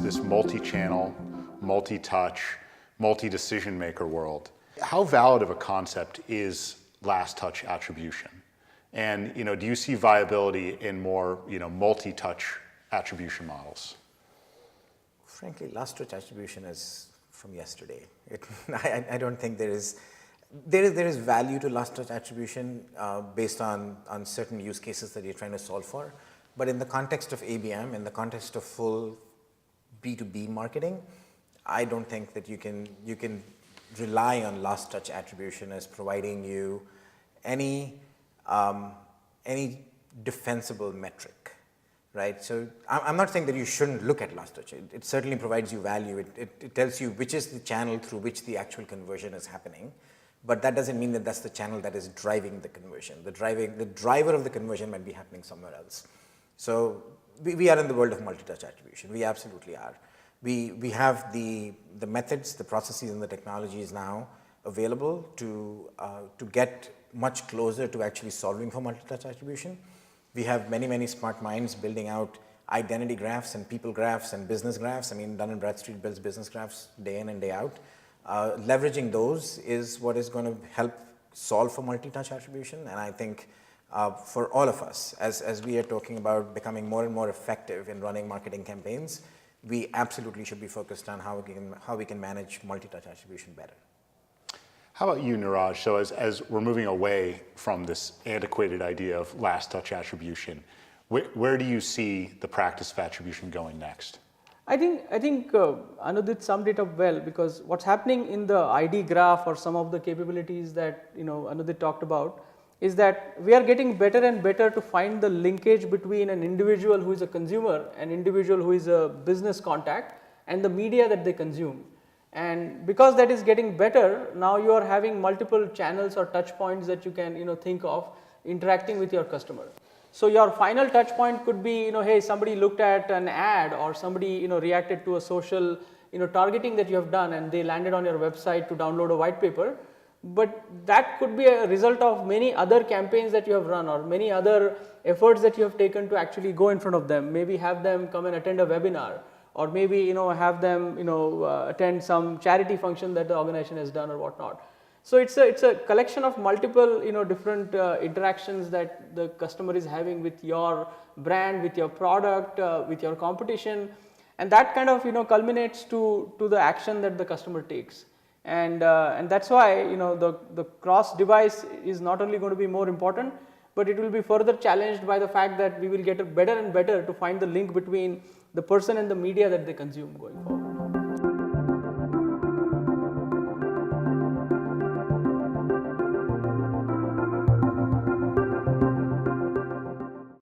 this multi-channel, multi-touch, multi-decision maker world. How valid of a concept is last touch attribution? And do you see viability in more multi-touch attribution models? Frankly, last touch attribution is from yesterday. I don't think there is value to last touch attribution based on certain use cases that you're trying to solve for. But in the context of ABM, in the context of full B2B marketing, I don't think that you can rely on last touch attribution as providing you any defensible metric, right? So I'm not saying that you shouldn't look at last touch. It certainly provides you value. It tells you which is the channel through which the actual conversion is happening. But that doesn't mean that that's the channel that is driving the conversion. The driver of the conversion might be happening somewhere else. So we are in the world of multi-touch attribution. We absolutely are. We have the methods, the processes, and the technologies now available to get much closer to actually solving for multi-touch attribution. We have many smart minds building out identity graphs and people graphs and business graphs. I mean, Dun & Bradstreet builds business graphs day in and day out. Leveraging those is what is going to help solve for multi-touch attribution. And I think for all of us, as we are talking about becoming more and more effective in running marketing campaigns, we absolutely should be focused on how we can manage multi-touch attribution better. How about you, Niraj? So as we're moving away from this antiquated idea of last touch attribution, where do you see the practice of attribution going next? I think Anudit summed it up well, because what's happening in the ID graph or some of the capabilities that Anudit talked about is that we are getting better and better to find the linkage between an individual who is a consumer, an individual who is a business contact, and the media that they consume. And because that is getting better, now you are having multiple channels or touch points that you can think of interacting with your customer. So your final touch point could be hey, somebody looked at an ad, or somebody reacted to a social targeting that you have done, and they landed on your website to download a white paper. But that could be a result of many other campaigns that you have run, or many other efforts that you have taken to actually go in front of them. Maybe have them come and attend a webinar, or maybe have them attend some charity function that the organization has done or whatnot. So it's a collection of multiple different interactions that the customer is having with your brand, with your product, with your competition, and that kind of culminates to the action that the customer takes. And that's why the cross device is not only going to be more important, but it will be further challenged by the fact that we will get better and better to find the link between the person and the media that they consume going forward.